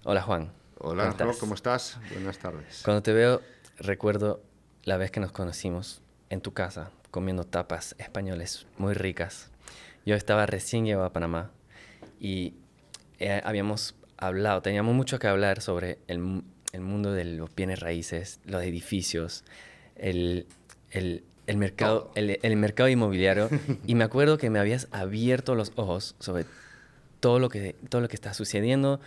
Hola Juan, ¿cómo Hola, Rob, estás? ¿cómo estás? Buenas tardes. Cuando te veo, recuerdo la vez que nos conocimos en tu casa comiendo tapas españoles muy ricas. Yo estaba recién llegado a Panamá y habíamos hablado, teníamos mucho que hablar sobre el mundo de los bienes raíces, los edificios, el, el mercado, Todo. el mercado inmobiliario. Y me acuerdo que me habías abierto los ojos sobre todo lo que está sucediendo,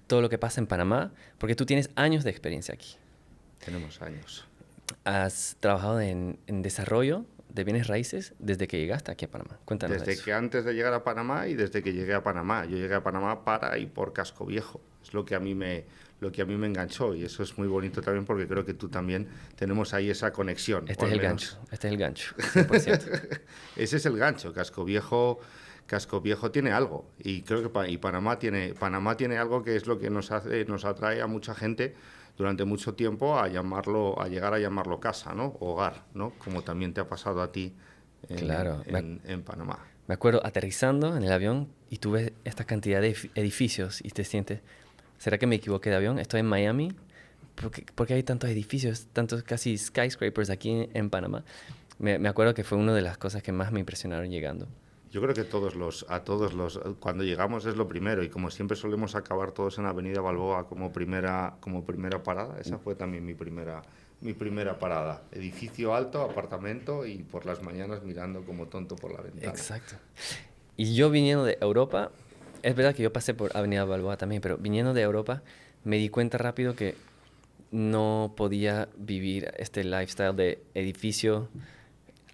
todo lo que pasa en Panamá, porque tú tienes años de experiencia aquí. Tenemos años. Has trabajado en desarrollo de bienes raíces desde que llegaste aquí a Panamá. Cuéntanos de Desde eso. que antes de llegar a Panamá y desde que llegué a Panamá. Yo llegué a Panamá para y por Casco Viejo. Es lo que a mí me enganchó y eso es muy bonito también porque creo que tú también tenemos ahí esa conexión, o Este es al el gancho, menos este es el gancho, 100%. ese es el gancho. Casco Viejo tiene algo y creo que Panamá tiene algo que es lo que nos atrae a mucha gente durante mucho tiempo a llegar a llamarlo casa, ¿no? Hogar, ¿no? Como también te ha pasado a ti en, Claro, en, en Panamá. me acuerdo aterrizando en el avión y tú ves esta cantidad de edificios y te sientes, ¿será que me equivoqué de avión? Estoy en Miami. ¿Por qué hay tantos edificios, tantos casi skyscrapers aquí en Panamá? Me acuerdo que fue una de las cosas que más me impresionaron llegando. Yo creo que cuando llegamos es lo primero y como siempre solemos acabar todos en Avenida Balboa como primera parada, esa fue también mi primera parada. Edificio alto, apartamento y por las mañanas mirando como tonto por la ventana. Exacto. Y yo viniendo de Europa, es verdad que yo pasé por Avenida Balboa también, pero viniendo de Europa me di cuenta rápido que no podía vivir este lifestyle de edificio,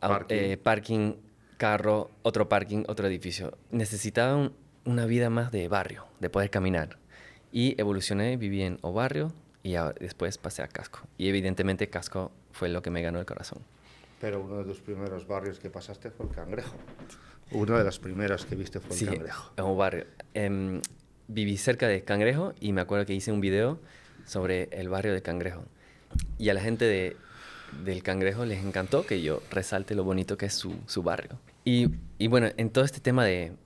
Parking. parking, carro, otro parking, otro edificio. Necesitaba una vida más de barrio, de poder caminar. Y evolucioné, viví en o barrio y después pasé a casco. Y evidentemente casco fue lo que me ganó el corazón. Pero uno de los primeros barrios que pasaste fue el Cangrejo. Una de las primeras que viste fue el Sí, Cangrejo. en un barrio. Viví cerca de Cangrejo y me acuerdo que hice un video sobre el barrio de Cangrejo. Y a la gente del Cangrejo les encantó que yo resalte lo bonito que es su barrio. Y bueno, en todo este tema de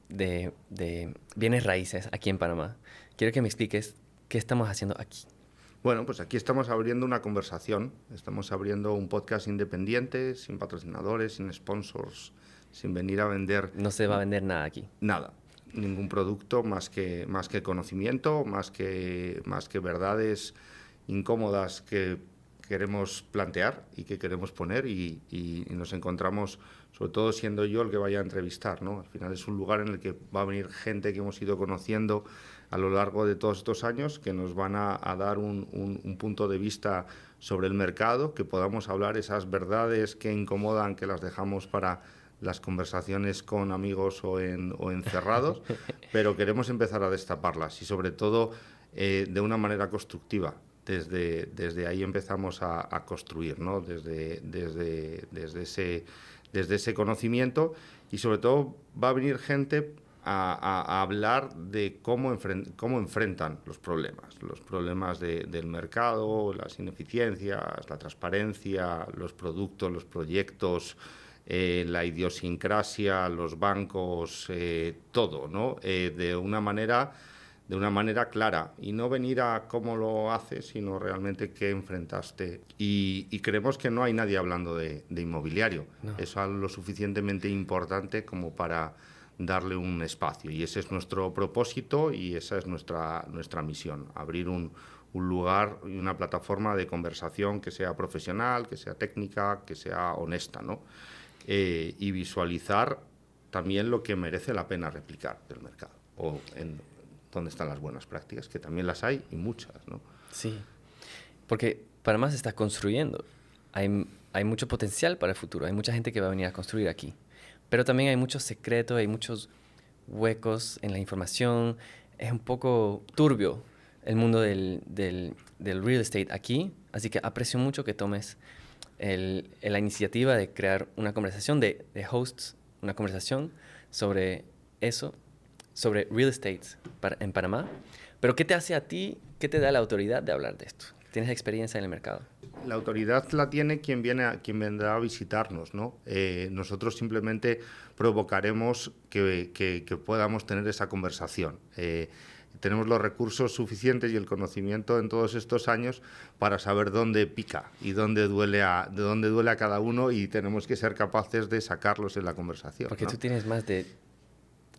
bienes raíces aquí en Panamá, quiero que me expliques qué estamos haciendo aquí. Bueno, pues aquí estamos abriendo una conversación, estamos abriendo un podcast independiente, sin patrocinadores, sin sponsors, sin venir a vender No se va a vender nada aquí. nada, ningún producto más que conocimiento, más que verdades incómodas que queremos plantear y que queremos poner y nos encontramos, sobre todo siendo yo el que vaya a entrevistar, ¿no? Al final es un lugar en el que va a venir gente que hemos ido conociendo a lo largo de todos estos años que nos van a dar un punto de vista sobre el mercado, que podamos hablar esas verdades que incomodan, que las dejamos para las conversaciones con amigos o en cerrados, pero queremos empezar a destaparlas y sobre todo de una manera constructiva. Desde ahí empezamos a construir, ¿no? Desde ese conocimiento y sobre todo va a venir gente a hablar de cómo enfrentan los problemas del mercado, las ineficiencias, la transparencia, los productos, los proyectos, la idiosincrasia, los bancos, todo, ¿no? De una manera clara y no venir a cómo lo haces, sino realmente qué enfrentaste. Y creemos que no hay nadie hablando de inmobiliario. No. Es algo lo suficientemente importante como para darle un espacio. Y ese es nuestro propósito y esa es nuestra misión, abrir un lugar y una plataforma de conversación que sea profesional, que sea técnica, que sea honesta, ¿no? Y visualizar también lo que merece la pena replicar del mercado o en dónde están las buenas prácticas, que también las hay y muchas, ¿no? Sí, porque Panamá se está construyendo. Hay mucho potencial para el futuro. Hay mucha gente que va a venir a construir aquí. Pero también hay muchos secretos, hay muchos huecos en la información. Es un poco turbio el mundo del real estate aquí. Así que aprecio mucho que tomes la iniciativa de crear una conversación, de hosts, una conversación sobre eso, sobre real estate en Panamá. Pero ¿qué te hace a ti, qué te da la autoridad de hablar de esto? ¿Tienes experiencia en el mercado? La autoridad la tiene quien vendrá a visitarnos, ¿no? Nosotros simplemente provocaremos que podamos tener esa conversación. tenemos los recursos suficientes y el conocimiento en todos estos años para saber dónde pica y de dónde duele a cada uno, y tenemos que ser capaces de sacarlos en la conversación. Porque ¿no? tú tienes más de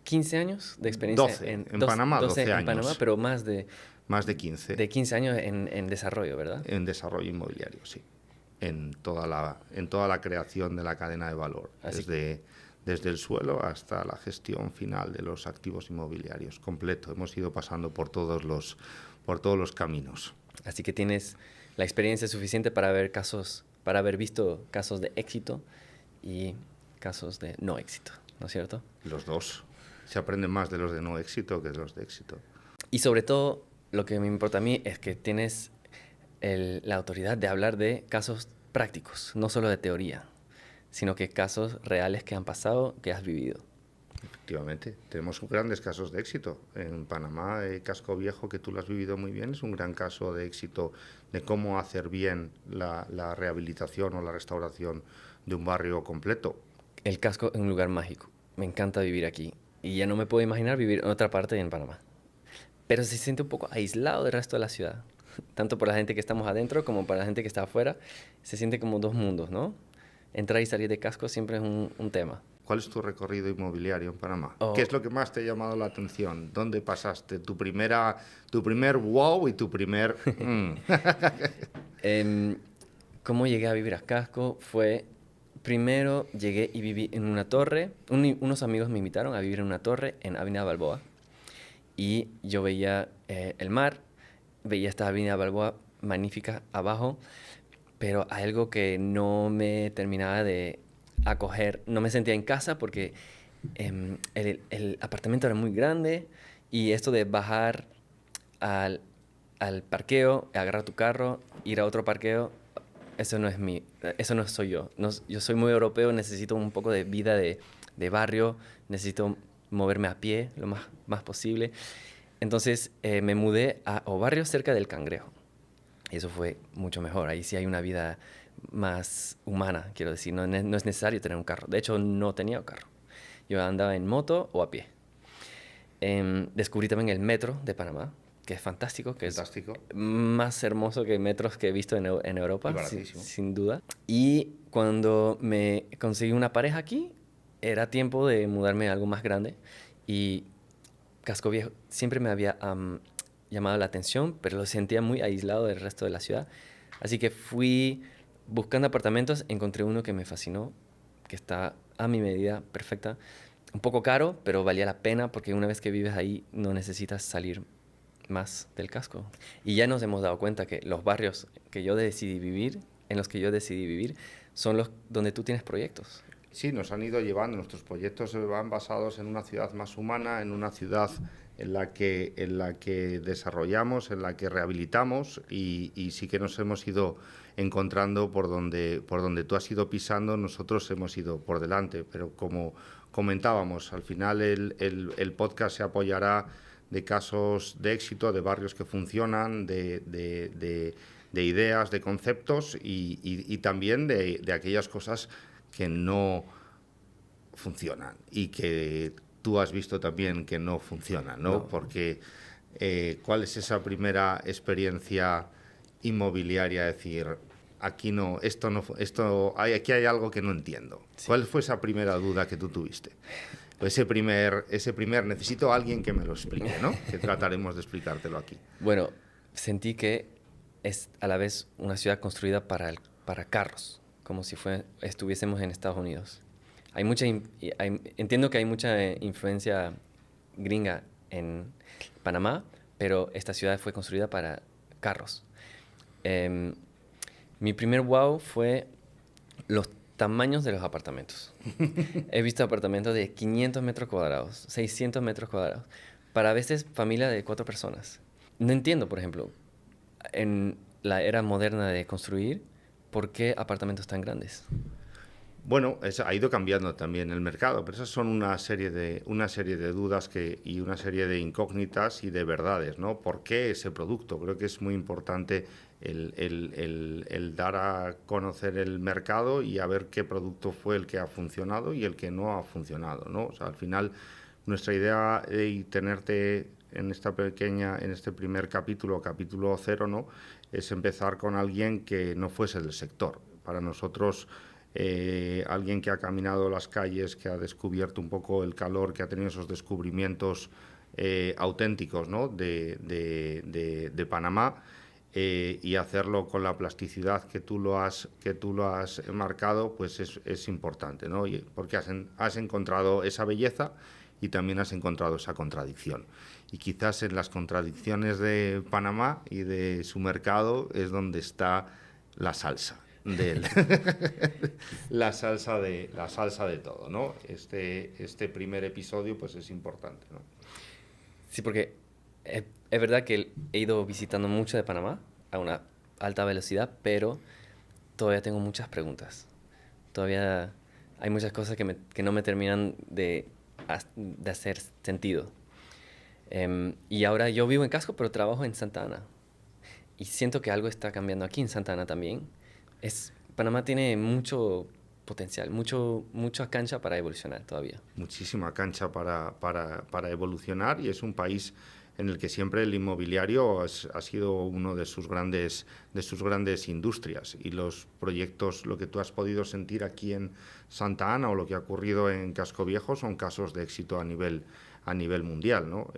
15 años de experiencia 12 en Panamá, 12 en años. Panamá, pero más de Más de 15. De 15 años en desarrollo, ¿verdad? En desarrollo inmobiliario, sí. En toda la creación de la cadena de valor, desde el suelo hasta la gestión final de los activos inmobiliarios, completo. Hemos ido pasando por todos los caminos. Así que tienes la experiencia suficiente para haber visto casos de éxito y casos de no éxito, ¿no es cierto? Los dos. Se aprende más de los de no éxito que de los de éxito. Y sobre todo, lo que me importa a mí es que tienes la autoridad de hablar de casos prácticos, no solo de teoría, sino que casos reales que han pasado, que has vivido. Efectivamente, tenemos grandes casos de éxito. En Panamá, Casco Viejo, que tú lo has vivido muy bien, es un gran caso de éxito de cómo hacer bien la rehabilitación o la restauración de un barrio completo. El Casco es un lugar mágico. Me encanta vivir aquí. Y ya no me puedo imaginar vivir en otra parte en Panamá. Pero se siente un poco aislado del resto de la ciudad. Tanto por la gente que estamos adentro como para la gente que está afuera. Se siente como dos mundos, ¿no? Entrar y salir de Casco siempre es un tema. ¿Cuál es tu recorrido inmobiliario en Panamá? Oh. ¿Qué es lo que más te ha llamado la atención? ¿Dónde pasaste tu primer wow y tu primer... ¿Cómo llegué a vivir a Casco? Primero llegué y viví en una torre. Unos amigos me invitaron a vivir en una torre en Avenida Balboa. Y yo veía el mar, veía esta Avenida Balboa magnífica abajo, pero algo que no me terminaba de acoger, no me sentía en casa porque el apartamento era muy grande y esto de bajar al parqueo, agarrar tu carro, ir a otro parqueo, eso no soy yo. No, yo soy muy europeo, necesito un poco de vida de barrio, necesito moverme a pie lo más posible. Entonces me mudé a Obarrio, cerca del Cangrejo. Y eso fue mucho mejor. Ahí sí hay una vida más humana, quiero decir. No es necesario tener un carro. De hecho, no tenía un carro. Yo andaba en moto o a pie. Descubrí también el metro de Panamá, que es fantástico, que Fantástico. es más hermoso que metros que he visto en Europa, Y baratísimo. sin duda. Y cuando me conseguí una pareja aquí, era tiempo de mudarme a algo más grande. Y Casco Viejo siempre me había llamado la atención, pero lo sentía muy aislado del resto de la ciudad. Así que fui buscando apartamentos, encontré uno que me fascinó, que está a mi medida, perfecta. Un poco caro, pero valía la pena porque una vez que vives ahí no necesitas salir más del casco. Y ya nos hemos dado cuenta que los barrios en los que yo decidí vivir, son los donde tú tienes proyectos. Sí, nos han ido llevando, nuestros proyectos se van basados en una ciudad más humana, en una ciudad en la que desarrollamos, en la que rehabilitamos, y sí que nos hemos ido encontrando por donde tú has ido pisando, nosotros hemos ido por delante. Pero como comentábamos, al final el podcast se apoyará de casos de éxito, de barrios que funcionan, de ideas, de conceptos y también de aquellas cosas que no funcionan y que tú has visto también que no funcionan, ¿no? No. Porque ¿cuál es esa primera experiencia inmobiliaria? Decir, aquí no, aquí hay algo que no entiendo. Sí. ¿Cuál fue esa primera duda que tú tuviste? Ese primer, necesito a alguien que me lo explique, ¿no? Que trataremos de explicártelo aquí. Bueno, sentí que es a la vez una ciudad construida para carros, como si estuviésemos en Estados Unidos. Entiendo que hay mucha influencia gringa en Panamá, pero esta ciudad fue construida para carros. Mi primer wow fue los tamaños de los apartamentos. He visto apartamentos de 500 metros cuadrados, 600 metros cuadrados, para a veces familias de 4 personas. No entiendo, por ejemplo, en la era moderna de construir, ¿por qué apartamentos tan grandes? Bueno, ha ido cambiando también el mercado, pero esas son una serie de dudas y una serie de incógnitas y de verdades, ¿no? ¿Por qué ese producto? Creo que es muy importante el dar a conocer el mercado y a ver qué producto fue el que ha funcionado y el que no ha funcionado, ¿no? O sea, al final, nuestra idea de tenerte en este primer capítulo 0, ¿no? Es empezar con alguien que no fuese del sector. Para nosotros, alguien que ha caminado las calles, que ha descubierto un poco el calor, que ha tenido esos descubrimientos auténticos, ¿no? de Panamá, y hacerlo con la plasticidad que tú lo has marcado, pues es importante, ¿no? Porque has encontrado esa belleza y también has encontrado esa contradicción. Y quizás en las contradicciones de Panamá y de su mercado es donde está la salsa. la salsa de todo, ¿no? Este primer episodio pues es importante, ¿no? Sí, porque es verdad que he ido visitando mucho de Panamá a una alta velocidad, pero todavía tengo muchas preguntas. Todavía hay muchas cosas que no me terminan de hacer sentido. Y ahora yo vivo en Casco, pero trabajo en Santa Ana. Y siento que algo está cambiando aquí en Santa Ana también. Panamá tiene mucho potencial, mucha cancha para evolucionar todavía. Muchísima cancha para evolucionar, y es un país en el que siempre el inmobiliario ha sido uno de sus grandes industrias, y los proyectos, lo que tú has podido sentir aquí en Santa Ana o lo que ha ocurrido en Casco Viejo, son casos de éxito a nivel mundial, ¿no?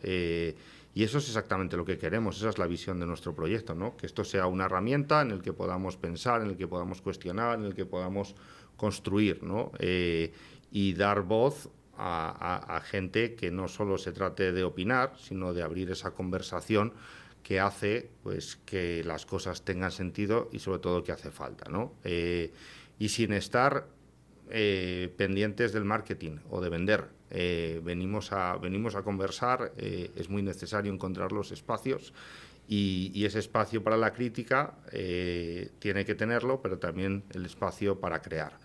Y eso es exactamente lo que queremos, esa es la visión de nuestro proyecto, ¿no? Que esto sea una herramienta en la que podamos pensar, en la que podamos cuestionar, en la que podamos construir, ¿no? Y dar voz a gente que no solo se trate de opinar, sino de abrir esa conversación que hace, pues, que las cosas tengan sentido y sobre todo que hace falta, ¿no? Y sin estar pendientes del marketing o de vender. Venimos a conversar, es muy necesario encontrar los espacios, y ese espacio para la crítica tiene que tenerlo, pero también el espacio para crear.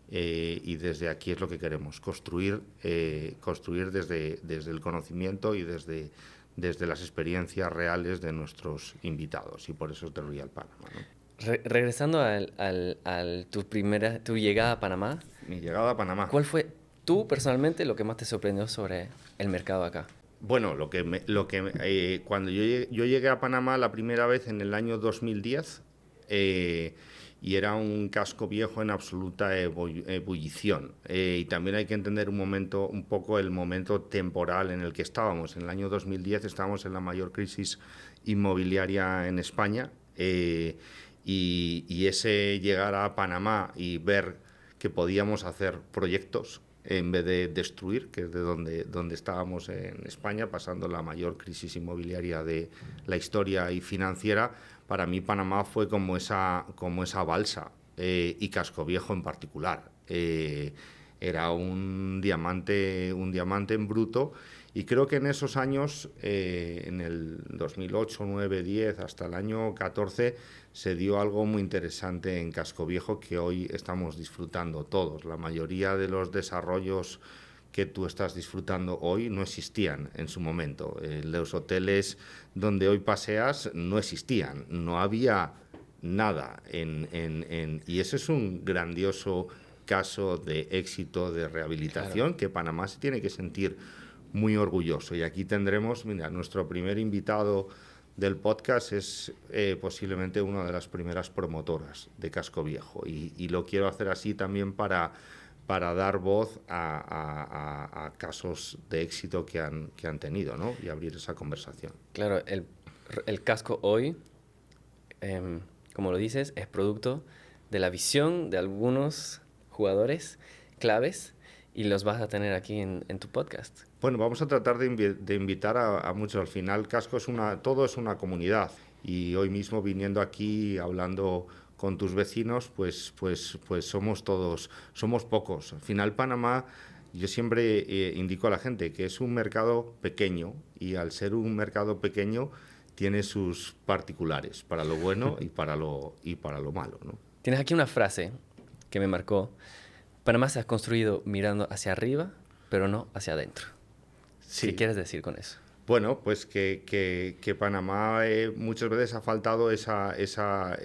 Y desde aquí es lo que queremos, construir desde el conocimiento y desde las experiencias reales de nuestros invitados, y por eso es The Real Panama, ¿no? Regresando a tu llegada a Panamá. Mi llegada a Panamá. ¿Cuál fue tú personalmente lo que más te sorprendió sobre el mercado acá? Bueno, cuando yo llegué a Panamá la primera vez en el año 2010, y era un casco viejo en absoluta ebullición. Y también hay que entender un poco el momento temporal en el que estábamos. En el año 2010 estábamos en la mayor crisis inmobiliaria en España, y ese llegar a Panamá y ver que podíamos hacer proyectos en vez de destruir, que es de donde estábamos en España, pasando la mayor crisis inmobiliaria de la historia y financiera. Para mí Panamá fue como esa balsa, y Casco Viejo en particular. Era un diamante en bruto, y creo que en esos años, en el 2008, 9, 10, hasta el año 14, se dio algo muy interesante en Casco Viejo que hoy estamos disfrutando todos. La mayoría de los desarrollos que tú estás disfrutando hoy no existían en su momento. Los hoteles donde hoy paseas no existían, no había nada. Y eso es un grandioso caso de éxito de rehabilitación, claro, que Panamá se tiene que sentir muy orgulloso. Y aquí tendremos, mira, nuestro primer invitado del podcast es posiblemente una de las primeras promotoras de Casco Viejo, y lo quiero hacer así también para dar voz a casos de éxito que han tenido, ¿no? Y abrir esa conversación. Claro, el casco hoy, como lo dices, es producto de la visión de algunos jugadores claves, y los vas a tener aquí en tu podcast. Bueno, vamos a tratar de invitar a muchos. Al final, Casco todo es una comunidad, y hoy mismo, viniendo aquí, hablando con tus vecinos, pues somos pocos. Al final, Panamá, yo siempre indico a la gente que es un mercado pequeño, y al ser un mercado pequeño tiene sus particulares, para lo bueno y para lo malo, ¿no? Tienes aquí una frase que me marcó: Panamá se ha construido mirando hacia arriba, pero no hacia adentro. Sí. ¿Qué quieres decir con eso? Bueno, pues que Panamá muchas veces ha faltado esa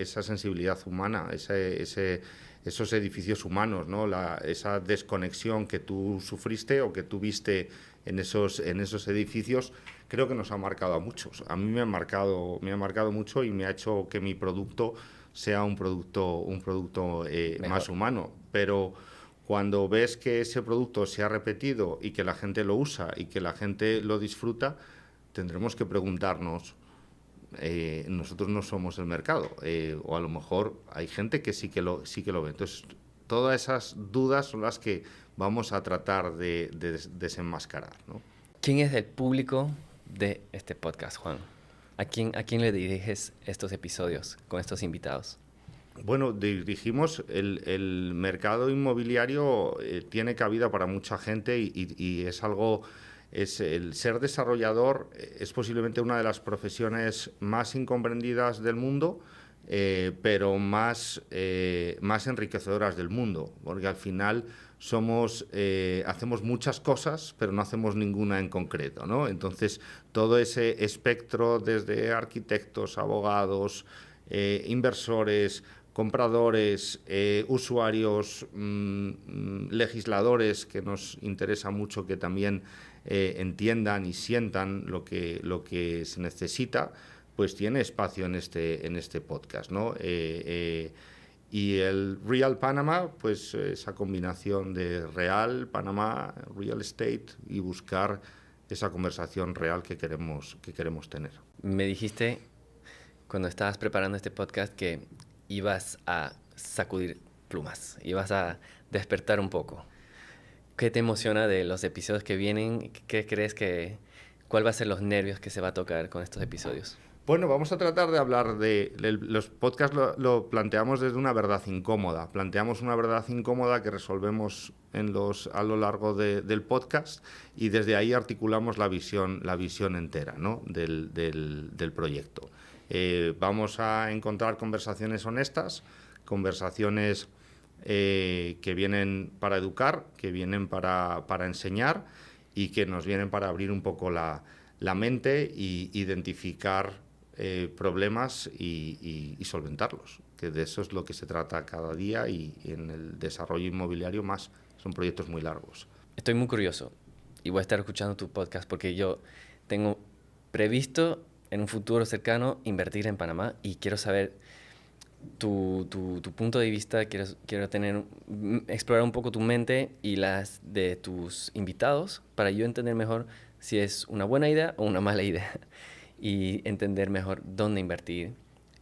sensibilidad humana, esos edificios humanos, ¿no? Esa desconexión que tú sufriste o que tú viste esos edificios, creo que nos ha marcado a muchos. A mí me ha marcado mucho y me ha hecho que mi producto sea un producto más humano. Pero cuando ves que ese producto se ha repetido y que la gente lo usa y que la gente lo disfruta, tendremos que preguntarnos, nosotros no somos el mercado, o a lo mejor hay gente que sí que lo ve. Entonces, todas esas dudas son las que vamos a tratar de desenmascarar, ¿no? ¿Quién es el público de este podcast, Juan? ¿A quién le diriges estos episodios con estos invitados? Bueno, dirigimos el mercado inmobiliario, tiene cabida para mucha gente y es algo, el ser desarrollador es posiblemente una de las profesiones más incomprendidas del mundo, pero más enriquecedoras del mundo, porque al final hacemos muchas cosas, pero no hacemos ninguna en concreto, ¿no? Entonces, todo ese espectro, desde arquitectos, abogados, inversores, compradores, usuarios, legisladores, que nos interesa mucho que también entiendan y sientan lo que se necesita, pues tiene espacio en este podcast, ¿no? Y el Real Panama, pues esa combinación de real, Panamá, real estate, y buscar esa conversación real que queremos tener. Me dijiste cuando estabas preparando este podcast que ibas a sacudir plumas, ibas a despertar un poco. ¿Qué te emociona de los episodios que vienen? ¿Cuál va a ser los nervios que se va a tocar con estos episodios? Bueno, vamos a tratar de hablar los podcasts lo planteamos desde una verdad incómoda. Planteamos una verdad incómoda que resolvemos a lo largo del podcast y desde ahí articulamos la visión entera, ¿no? del proyecto. Vamos a encontrar conversaciones honestas, conversaciones que vienen para educar, que vienen para enseñar y que nos vienen para abrir un poco la mente y identificar problemas y solventarlos, que de eso es lo que se trata cada día y en el desarrollo inmobiliario más. Son proyectos muy largos. Estoy muy curioso y voy a estar escuchando tu podcast porque yo tengo previsto en un futuro cercano invertir en Panamá y quiero saber tu punto de vista, quiero explorar un poco tu mente y las de tus invitados para yo entender mejor si es una buena idea o una mala idea y entender mejor dónde invertir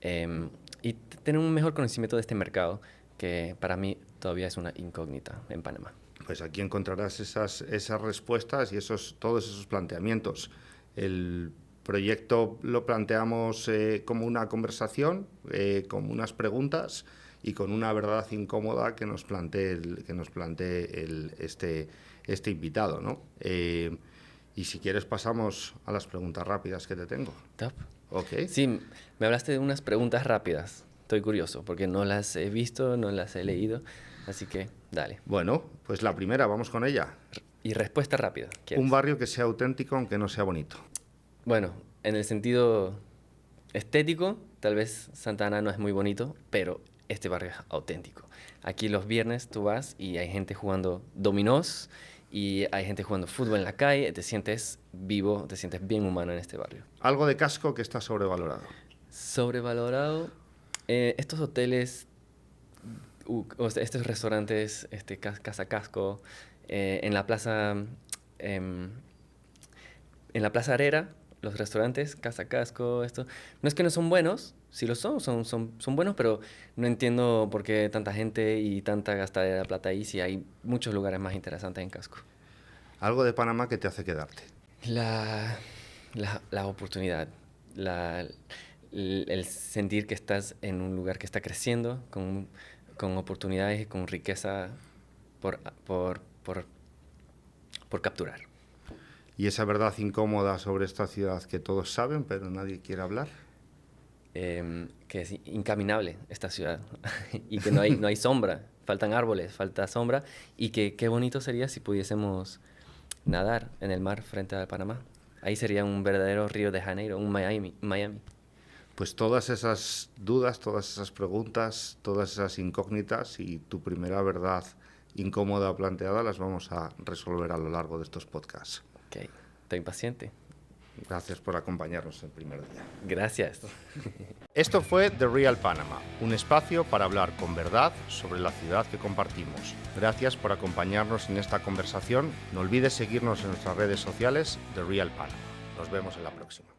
y tener un mejor conocimiento de este mercado que para mí todavía es una incógnita en Panamá. Pues aquí encontrarás esas respuestas y todos esos planteamientos. El proyecto lo planteamos como una conversación, como unas preguntas y con una verdad incómoda que nos plantee este invitado, ¿no? Y si quieres pasamos a las preguntas rápidas que te tengo. Top. Okay. Sí, me hablaste de unas preguntas rápidas. Estoy curioso porque no las he visto, no las he leído, así que dale. Bueno, pues la primera, vamos con ella. Y respuesta rápida. ¿Quieres? Un barrio que sea auténtico aunque no sea bonito. Bueno, en el sentido estético, tal vez Santa Ana no es muy bonito, pero este barrio es auténtico. Aquí los viernes tú vas y hay gente jugando dominós y hay gente jugando fútbol en la calle, te sientes vivo, te sientes bien humano en este barrio. Algo de casco que está sobrevalorado. Sobrevalorado. Estos hoteles, estos restaurantes, Casa Casco, en la plaza Arera, los restaurantes, Casa Casco, esto. No es que no son buenos, sí lo son buenos, pero no entiendo por qué tanta gente y tanta gastadera de plata ahí si hay muchos lugares más interesantes en Casco. Algo de Panamá que te hace quedarte. La oportunidad, el sentir que estás en un lugar que está creciendo, con oportunidades y con riqueza por capturar. ¿Y esa verdad incómoda sobre esta ciudad que todos saben, pero nadie quiere hablar? Que es incaminable esta ciudad y que no hay sombra, faltan árboles, falta sombra y que qué bonito sería si pudiésemos nadar en el mar frente a Panamá. Ahí sería un verdadero Río de Janeiro, un Miami. Pues todas esas dudas, todas esas preguntas, todas esas incógnitas y tu primera verdad incómoda planteada las vamos a resolver a lo largo de estos podcasts. Ok, estoy impaciente. Gracias por acompañarnos el primer día. Gracias. Esto fue The Real Panama, un espacio para hablar con verdad sobre la ciudad que compartimos. Gracias por acompañarnos en esta conversación. No olvides seguirnos en nuestras redes sociales, The Real Panama. Nos vemos en la próxima.